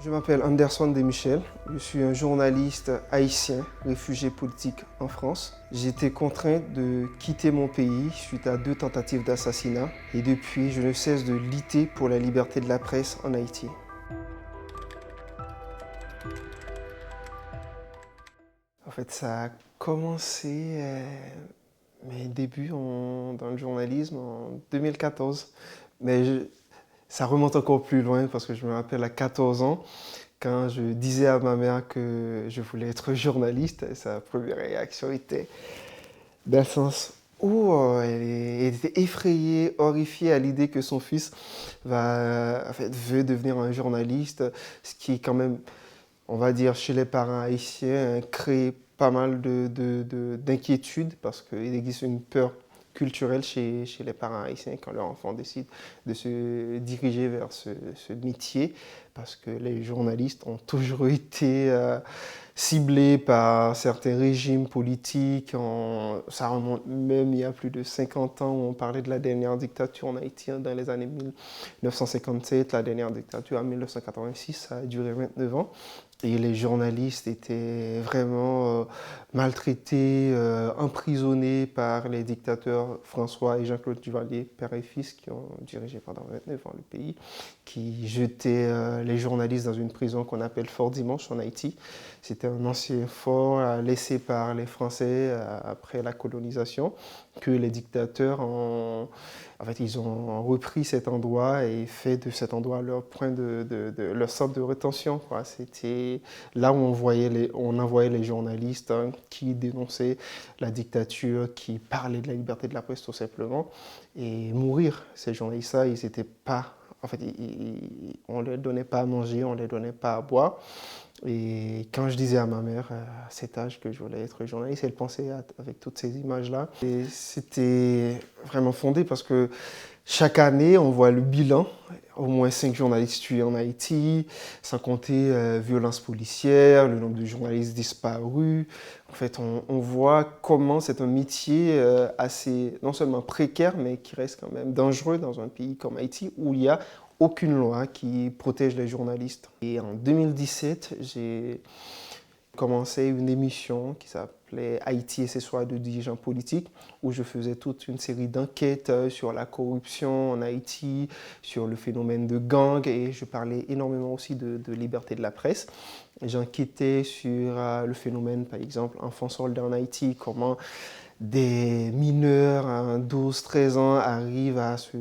Je m'appelle Anderson Demichel, je suis un journaliste haïtien, réfugié politique en France. J'ai été contraint de quitter mon pays suite à 2 tentatives d'assassinat et depuis, je ne cesse de lutter pour la liberté de la presse en Haïti. En fait, ça a commencé mes débuts dans le journalisme en 2014. Ça remonte encore plus loin parce que je me rappelle à 14 ans, quand je disais à ma mère que je voulais être journaliste, sa première réaction était dans le sens où elle était effrayée, horrifiée à l'idée que son fils veut devenir un journaliste, ce qui est quand même, on va dire, chez les parents haïtiens, crée pas mal d'inquiétudes parce qu'il existe une peur culturelle chez les parents haïtiens quand leur enfant décide de se diriger vers ce métier parce que les journalistes ont toujours été ciblés par certains régimes politiques. Ça remonte même il y a plus de 50 ans où on parlait de la dernière dictature en Haïti dans les années 1957, la dernière dictature en 1986, ça a duré 29 ans. Et les journalistes étaient vraiment maltraités, emprisonnés par les dictateurs François et Jean-Claude Duvalier, père et fils, qui ont dirigé pendant 29 ans le pays, qui jetaient les journalistes dans une prison qu'on appelle Fort Dimanche en Haïti. C'était un ancien fort laissé par les Français après la colonisation, que les dictateurs ils ont repris cet endroit et fait de cet endroit leur point leur centre de rétention, quoi. C'était là où on envoyait les journalistes qui dénonçaient la dictature, qui parlaient de la liberté de la presse tout simplement, et mourir. Ces journalistes-là, ils n'étaient pas, on ne leur donnait pas à manger, on ne leur donnait pas à boire. Et quand je disais à ma mère à cet âge que je voulais être journaliste, elle pensait avec toutes ces images-là. Et c'était vraiment fondé parce que chaque année, on voit le bilan, au moins 5 journalistes tués en Haïti, sans compter violences policières, le nombre de journalistes disparus. En fait, on voit comment c'est un métier assez, non seulement précaire, mais qui reste quand même dangereux dans un pays comme Haïti, où il y a aucune loi qui protège les journalistes. Et en 2017, j'ai commencé une émission qui s'appelait Haïti et ses choix de dirigeants politiques, où je faisais toute une série d'enquêtes sur la corruption en Haïti, sur le phénomène de gang, et je parlais énormément aussi de liberté de la presse. J'enquêtais sur le phénomène, par exemple, enfants soldats en Haïti, comment des mineurs à 12-13 ans arrivent à ce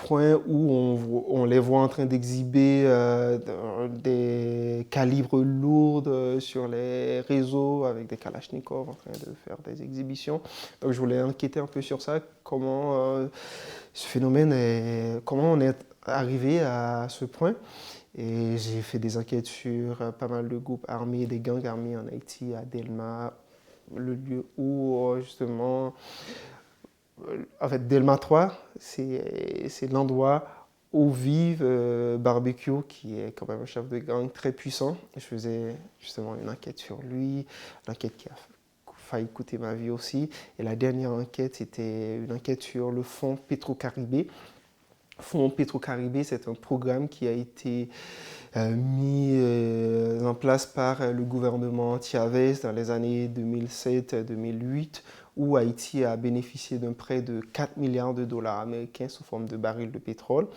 point où on les voit en train d'exhiber des calibres lourds sur les réseaux avec des kalachnikovs en train de faire des exhibitions. Donc je voulais enquêter un peu sur ça, comment ce phénomène comment on est arrivé à ce point. Et j'ai fait des enquêtes sur pas mal de groupes armés, des gangs armés en Haïti, à Delma, le lieu où justement Delma 3, c'est l'endroit où vivent Barbecue, qui est quand même un chef de gang très puissant. Je faisais justement une enquête sur lui, l'enquête qui a failli coûter ma vie aussi. Et la dernière enquête, c'était une enquête sur le fonds Petro-Caribé. Fonds Petro-Caribé, c'est un programme qui a été mis en place par le gouvernement Chavez dans les années 2007-2008, où Haïti a bénéficié d'un prêt de 4 milliards de dollars américains sous forme de barils de pétrole.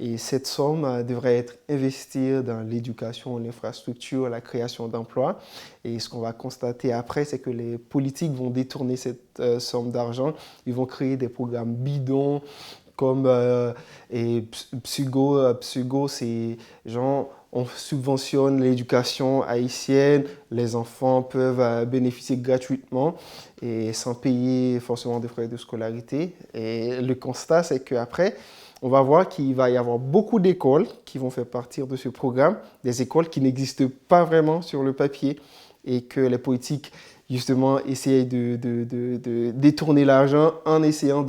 Et cette somme devrait être investie dans l'éducation, l'infrastructure, la création d'emplois. Et ce qu'on va constater après, c'est que les politiques vont détourner cette somme d'argent. Ils vont créer des programmes bidons, comme Psygo, c'est genre on subventionne l'éducation haïtienne, les enfants peuvent bénéficier gratuitement et sans payer forcément des frais de scolarité. Et le constat, c'est qu'après, on va voir qu'il va y avoir beaucoup d'écoles qui vont faire partie de ce programme, des écoles qui n'existent pas vraiment sur le papier et que les politiques justement essayer de détourner l'argent en essayant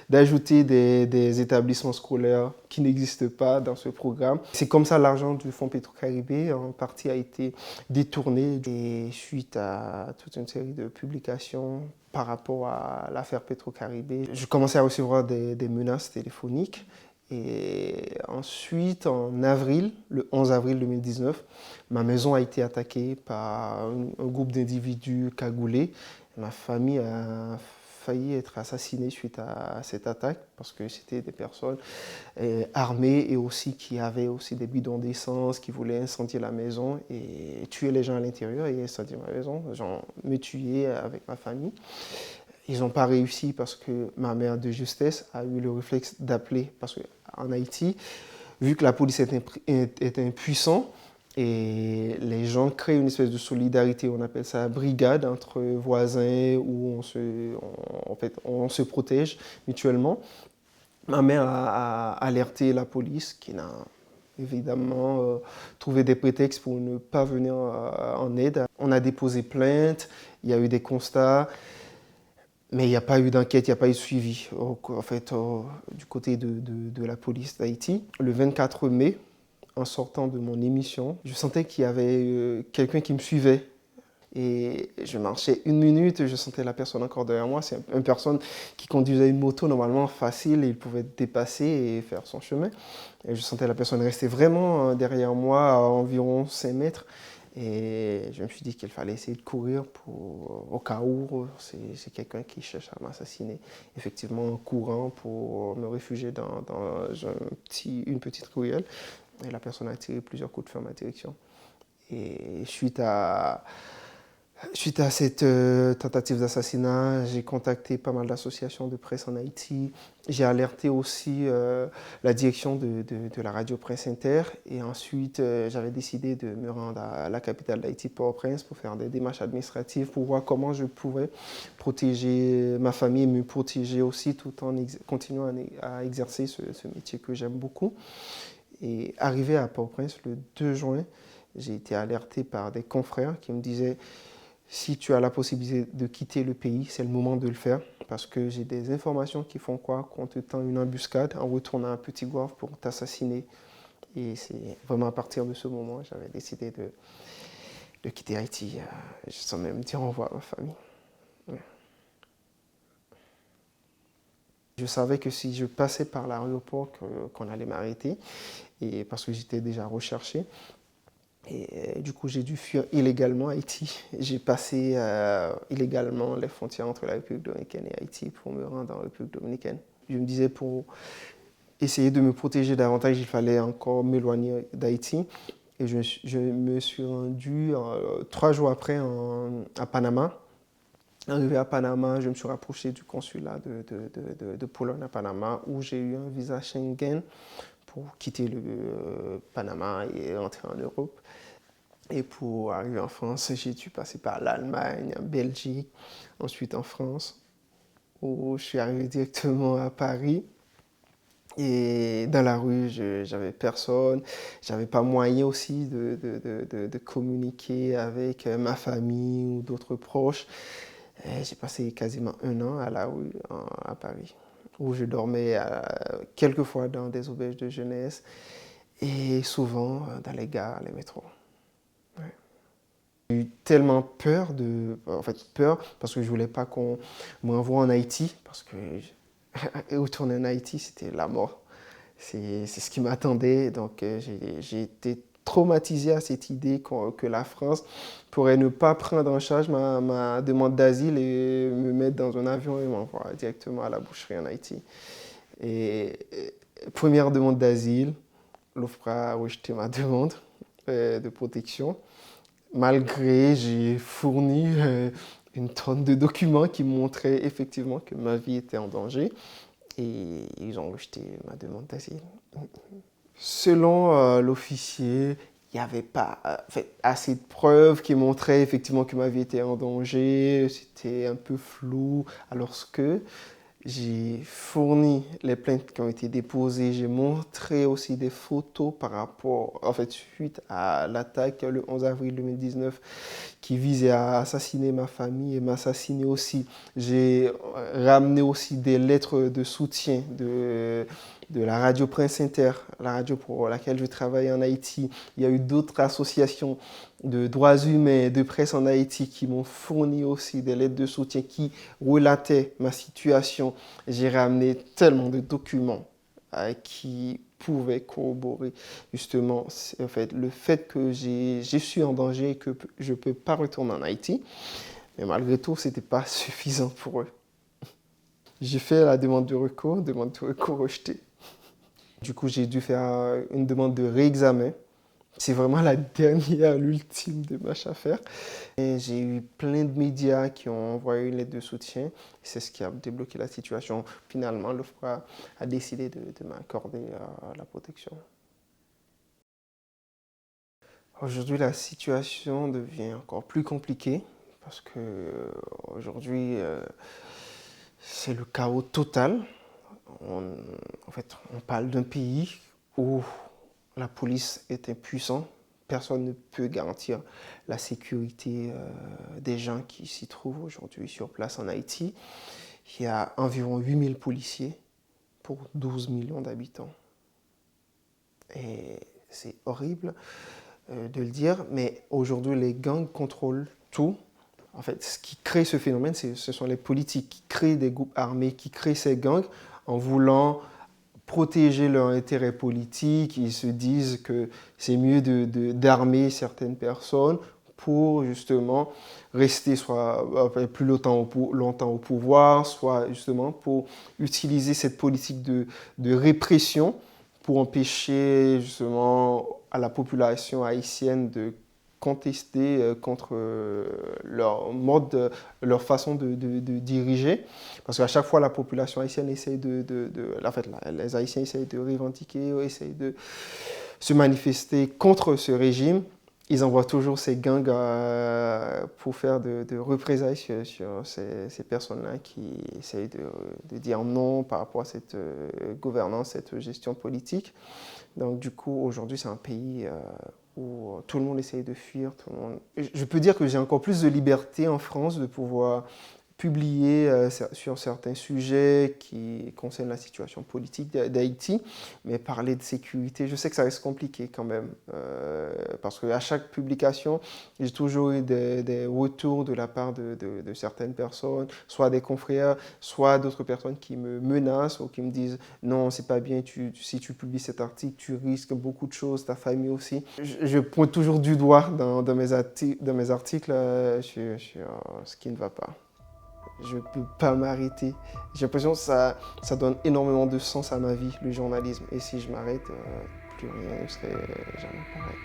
d'ajouter des établissements scolaires qui n'existent pas dans ce programme. C'est comme ça l'argent du Fonds Petro-Caribé en partie a été détourné et suite à toute une série de publications par rapport à l'affaire Petro-Caribé, je commençais à recevoir des menaces téléphoniques. Et ensuite, en avril, le 11 avril 2019, ma maison a été attaquée par un groupe d'individus cagoulés. Ma famille a failli être assassinée suite à cette attaque parce que c'était des personnes armées et aussi qui avaient aussi des bidons d'essence, qui voulaient incendier la maison et tuer les gens à l'intérieur et incendier ma maison, genre me tuer avec ma famille. Ils n'ont pas réussi parce que ma mère de justesse a eu le réflexe d'appeler. Parce qu'en Haïti, vu que la police est impuissante, et les gens créent une espèce de solidarité, on appelle ça brigade, entre voisins où on se protège mutuellement. Ma mère a alerté la police qui n'a évidemment trouvé des prétextes pour ne pas venir en aide. On a déposé plainte, il y a eu des constats. Mais il n'y a pas eu d'enquête, il n'y a pas eu de suivi en fait, du côté de la police d'Haïti. Le 24 mai, en sortant de mon émission, je sentais qu'il y avait quelqu'un qui me suivait. Et je marchais une minute, je sentais la personne encore derrière moi. C'est une personne qui conduisait une moto normalement facile et il pouvait dépasser et faire son chemin. Et je sentais la personne rester vraiment derrière moi à environ 5 mètres. Et je me suis dit qu'il fallait essayer de courir au cas où c'est quelqu'un qui cherche à m'assassiner. Effectivement, en courant pour me réfugier dans une petite ruelle. Et la personne a tiré plusieurs coups de feu en ma direction. Et suite à cette tentative d'assassinat, j'ai contacté pas mal d'associations de presse en Haïti. J'ai alerté aussi la direction de la radio Prince Inter. Et ensuite, j'avais décidé de me rendre à la capitale d'Haïti, Port-au-Prince, pour faire des démarches administratives, pour voir comment je pouvais protéger ma famille et me protéger aussi tout en continuant à exercer ce métier que j'aime beaucoup. Et arrivé à Port-au-Prince le 2 juin, j'ai été alerté par des confrères qui me disaient si tu as la possibilité de quitter le pays, c'est le moment de le faire parce que j'ai des informations qui font quoi qu'on te tend une embuscade en retournant à Petit Goâve pour t'assassiner. Et c'est vraiment à partir de ce moment que j'avais décidé de quitter Haïti, sans même dire au revoir à ma famille. Ouais. Je savais que si je passais par l'aéroport, qu'on allait m'arrêter, et parce que j'étais déjà recherché. Et du coup, j'ai dû fuir illégalement Haïti. J'ai passé illégalement les frontières entre la République dominicaine et Haïti pour me rendre en République dominicaine. Je me disais, pour essayer de me protéger davantage, il fallait encore m'éloigner d'Haïti. Et je me suis rendu 3 jours après à Panama. Arrivé à Panama, je me suis rapproché du consulat de Pologne à Panama où j'ai eu un visa Schengen pour quitter le Panama et rentrer en Europe. Et pour arriver en France, j'ai dû passer par l'Allemagne, en Belgique, ensuite en France, où je suis arrivé directement à Paris. Et dans la rue, j'avais personne, j'avais pas moyen aussi de communiquer avec ma famille ou d'autres proches. J'ai passé quasiment 1 an à la rue à Paris, où je dormais quelquefois dans des auberges de jeunesse et souvent dans les gares, les métros. Ouais. J'ai eu tellement peur peur parce que je voulais pas qu'on m'envoie en Haïti parce que retourner en Haïti c'était la mort. C'est ce qui m'attendait, donc j'ai été traumatisé à cette idée que la France pourrait ne pas prendre en charge ma demande d'asile et me mettre dans un avion et m'envoyer directement à la boucherie en Haïti. Et première demande d'asile, l'OFPRA a rejeté ma demande de protection. Malgré, j'ai fourni une tonne de documents qui montraient effectivement que ma vie était en danger et ils ont rejeté ma demande d'asile. Selon l'officier, il n'y avait pas assez de preuves qui montraient effectivement que ma vie était en danger, c'était un peu flou, alors que j'ai fourni les plaintes qui ont été déposées, j'ai montré aussi des photos par rapport, suite à l'attaque le 11 avril 2019 qui visait à assassiner ma famille et m'assassiner aussi. J'ai ramené aussi des lettres de soutien de la radio Prince Inter, la radio pour laquelle je travaille en Haïti. Il y a eu d'autres associations de droits humains, de presse en Haïti qui m'ont fourni aussi des lettres de soutien qui relataient ma situation. J'ai ramené tellement de documents qui pouvaient corroborer justement en fait, le fait que je suis en danger et que je ne peux pas retourner en Haïti. Mais malgré tout, ce n'était pas suffisant pour eux. J'ai fait la demande de recours rejetée. Du coup, j'ai dû faire une demande de réexamen. C'est vraiment la dernière, l'ultime démarche à faire. Et j'ai eu plein de médias qui ont envoyé une lettre de soutien. C'est ce qui a débloqué la situation. Finalement, l'OFPRA a décidé de m'accorder la protection. Aujourd'hui, la situation devient encore plus compliquée parce que aujourd'hui, c'est le chaos total. En fait, on parle d'un pays où la police est impuissante. Personne ne peut garantir la sécurité des gens qui s'y trouvent aujourd'hui sur place en Haïti. Il y a environ 8000 policiers pour 12 millions d'habitants. Et c'est horrible de le dire, mais aujourd'hui, les gangs contrôlent tout. En fait, ce qui crée ce phénomène, ce sont les politiques qui créent des groupes armés, qui créent ces gangs en voulant protéger leur intérêt politique. Ils se disent que c'est mieux d'armer certaines personnes pour justement rester soit plus longtemps au pouvoir, soit justement pour utiliser cette politique de répression pour empêcher justement à la population haïtienne de contester contre leur mode, leur façon de diriger. Parce qu'à chaque fois, la population haïtienne essaie en fait, les Haïtiens essayent de revendiquer, essayent de se manifester contre ce régime. Ils envoient toujours ces gangs pour faire de représailles sur ces personnes-là qui essayent de dire non par rapport à cette gouvernance, cette gestion politique. Donc du coup, aujourd'hui, c'est un pays où tout le monde essaye de fuir. Je peux dire que j'ai encore plus de liberté en France de pouvoir publier sur certains sujets qui concernent la situation politique d'Haïti, mais parler de sécurité, je sais que ça reste compliqué quand même, parce qu'à chaque publication, j'ai toujours eu des retours de la part de certaines personnes, soit des confrères, soit d'autres personnes qui me menacent ou qui me disent « Non, c'est pas bien, si tu publies cet article, tu risques beaucoup de choses, ta famille aussi ». Je pointe toujours du doigt dans mes articles sur ce qui ne va pas. Je ne peux pas m'arrêter. J'ai l'impression que ça donne énormément de sens à ma vie, le journalisme. Et si je m'arrête, plus rien ne serait jamais pareil.